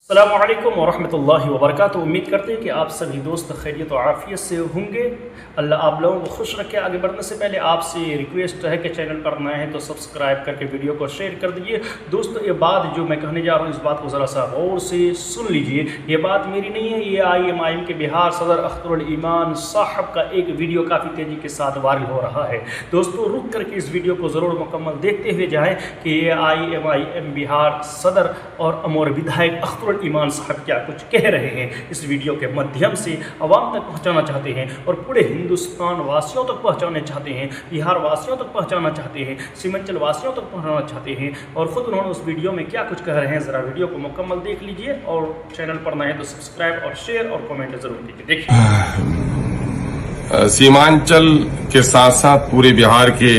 السلام علیکم ورحمۃ اللہ وبرکاتہ۔ امید کرتے ہیں کہ آپ سبھی دوست خیریت و عافیت سے ہوں گے۔ اللہ آپ لوگوں کو خوش رکھے۔ آگے بڑھنے سے پہلے آپ سے ریکویسٹ ہے کہ چینل پر نئے ہیں تو سبسکرائب کر کے ویڈیو کو شیئر کر دیجیے۔ دوستو، یہ بات جو میں کہنے جا رہا ہوں اس بات کو ذرا سا غور سے سن لیجیے۔ یہ بات میری نہیں ہے، یہ IMIM کے بہار صدر اختر الایمان صاحب کا ایک ویڈیو کافی تیزی کے ساتھ وائرل ہو رہا ہے۔ دوستو، رک کر کے اس ویڈیو کو ضرور مکمل دیکھتے ہوئے جائیں کہ یہ IMIM بہار صدر اور امور ودھائک اختر ایمان صاحب کیا کچھ کہہ رہے ہیں۔ اس ویڈیو کے مدھیم سے عوام تک پہنچانا چاہتے ہیں اور پورے ہندوستان واسیوں تک پہنچانے چاہتے ہیں، بہار واسیوں تک پہنچانا چاہتے ہیں، سیمنچل واسیوں تک پہنچانا چاہتے ہیں، اور خود انہوں نے اس ویڈیو میں کیا کچھ کہہ رہے ہیں ذرا ویڈیو کو مکمل دیکھ لیجئے، اور چینل پر نئے تو سبسکرائب اور شیئر اور کمنٹ ضرور کیجئے۔ دیکھیے، سیمانچل کے ساتھ ساتھ پورے بہار کے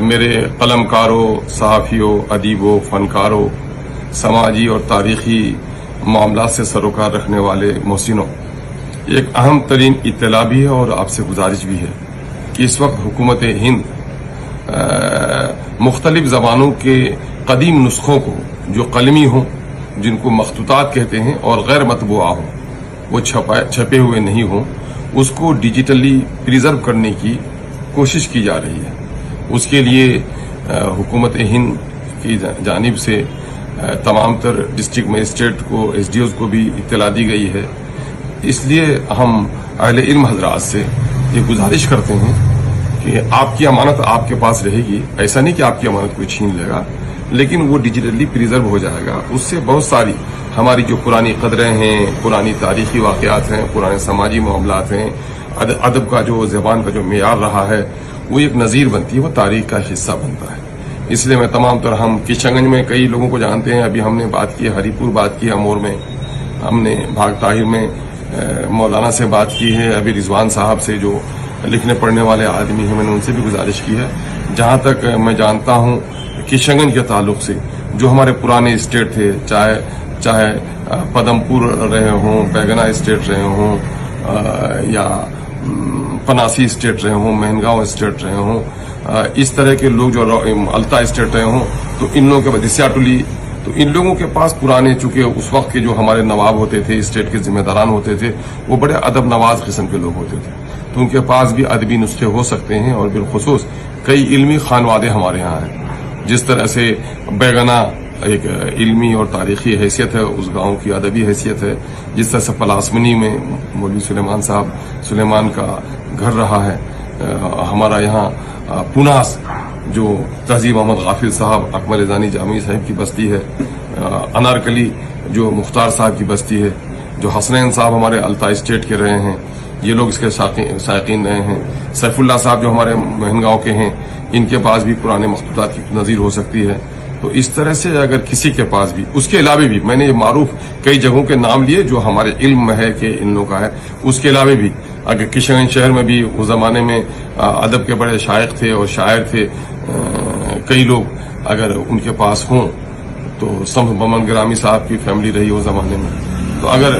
میرے قلم کاروں، صحافیوں، ادیبوں، فنکاروں، سماجی اور تاریخی معاملات سے سروکار رکھنے والے محسنوں، ایک اہم ترین اطلاع بھی ہے اور آپ سے گزارش بھی ہے کہ اس وقت حکومت ہند مختلف زبانوں کے قدیم نسخوں کو جو قلمی ہوں، جن کو مخطوطات کہتے ہیں، اور غیر مطبوعہ ہوں، وہ چھپے ہوئے نہیں ہوں، اس کو ڈیجیٹلی پریزرو کرنے کی کوشش کی جا رہی ہے۔ اس کے لیے حکومت ہند کی جانب سے تمام تر ڈسٹرکٹ مجسٹریٹ کو، SDOs کو بھی اطلاع دی گئی ہے۔ اس لیے ہم اہل علم حضرات سے یہ گزارش کرتے ہیں کہ آپ کی امانت آپ کے پاس رہے گی، ایسا نہیں کہ آپ کی امانت کوئی چھین لے گا، لیکن وہ ڈیجیٹلی پریزرو ہو جائے گا۔ اس سے بہت ساری ہماری جو پرانی قدریں ہیں، پرانی تاریخی واقعات ہیں، پرانے سماجی معاملات ہیں، ادب کا جو زبان کا جو معیار رہا ہے، وہ ایک نظیر بنتی ہے، وہ تاریخ کا حصہ بنتا ہے۔ اس لیے میں تمام طرح ہم کشن گنج میں کئی لوگوں کو جانتے ہیں، ابھی ہم نے بات کی، ہری پور بات کی، امور میں ہم نے، بھاگ طاہر میں مولانا سے بات کی ہے، ابھی رضوان صاحب سے جو لکھنے پڑھنے والے آدمی ہیں، میں نے ان سے بھی گزارش کی ہے۔ جہاں تک میں جانتا ہوں کشن گنج کے تعلق سے جو ہمارے پرانے اسٹیٹ تھے، چاہے پدم پور رہے ہوں، بیگنا اسٹیٹ رہے ہوں، یا پناسی اسٹیٹ رہے ہوں، مہنگاؤں اسٹیٹ رہے ہوں، اس طرح کے لوگ جو التا اسٹیٹ رہے ہوں، تو ان لوگوں کے دسیا ٹولی، تو ان لوگوں کے پاس پرانے، چونکہ اس وقت کے جو ہمارے نواب ہوتے تھے، اسٹیٹ کے ذمہ داران ہوتے تھے، وہ بڑے ادب نواز قسم کے لوگ ہوتے تھے، تو ان کے پاس بھی ادبی نسخے ہو سکتے ہیں، اور بالخصوص کئی علمی خانوادے ہمارے ہاں ہیں۔ جس طرح سے بیگنا ایک علمی اور تاریخی حیثیت ہے، اس گاؤں کی ادبی حیثیت ہے، جس طرح سے پلاسمنی میں مولوی سلیمان کا گھر رہا ہے، ہمارا یہاں پوناس جو تہذیب محمد غافل صاحب اکمل ازانی جامعی صاحب کی بستی ہے، انارکلی جو مختار صاحب کی بستی ہے، جو حسنین صاحب ہمارے التا اسٹیٹ کے رہے ہیں، یہ لوگ اس کے سائقین رہے ہیں، سیف اللہ صاحب جو ہمارے مہنگاؤں کے ہیں، ان کے پاس بھی پرانے مخطوطات کی نظیر ہو سکتی ہے۔ تو اس طرح سے اگر کسی کے پاس بھی، اس کے علاوہ بھی میں نے یہ معروف کئی جگہوں کے نام لیے جو ہمارے علم میں ہے کہ ان لوگوں کا ہے، اس کے علاوہ بھی اگر کشن گنج شہر میں بھی اس زمانے میں ادب کے بڑے شائق تھے اور شاعر تھے، کئی لوگ اگر ان کے پاس ہوں، تو سمس بمن گرامی صاحب کی فیملی رہی اس زمانے میں، تو اگر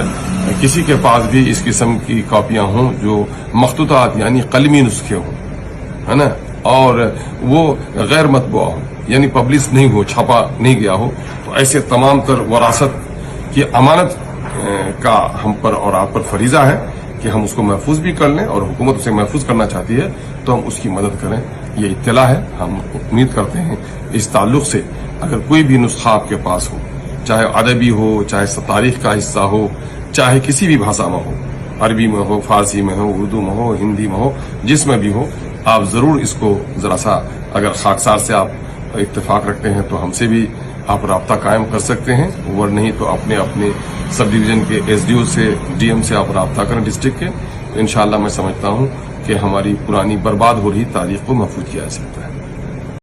کسی کے پاس بھی اس قسم کی کاپیاں ہوں جو مخطوطات یعنی قلمی نسخے ہوں، ہے نا، اور وہ غیر مطبوعہ ہوں، یعنی پبلش نہیں ہو، چھاپا نہیں گیا ہو، تو ایسے تمام تر وراثت کی امانت کا ہم پر اور آپ پر فریضہ ہے کہ ہم اس کو محفوظ بھی کر لیں، اور حکومت اسے محفوظ کرنا چاہتی ہے تو ہم اس کی مدد کریں۔ یہ اطلاع ہے، ہم امید کرتے ہیں اس تعلق سے اگر کوئی بھی نسخہ آپ کے پاس ہو، چاہے ادبی ہو، چاہے تاریخ کا حصہ ہو، چاہے کسی بھی بھاشا میں ہو، عربی میں ہو، فارسی میں ہو، اردو میں ہو، ہندی میں ہو، جس میں بھی ہو، آپ ضرور اس کو ذرا سا، اگر خاکسار سے آپ اتفاق رکھتے ہیں تو ہم سے بھی آپ رابطہ قائم کر سکتے ہیں، اور نہیں تو اپنے سب ڈویژن کے SDO سے، DM سے آپ رابطہ کریں ڈسٹرکٹ کے، تو انشاءاللہ میں سمجھتا ہوں کہ ہماری پرانی برباد ہو رہی تاریخ کو محفوظ کیا جا سکتا ہے۔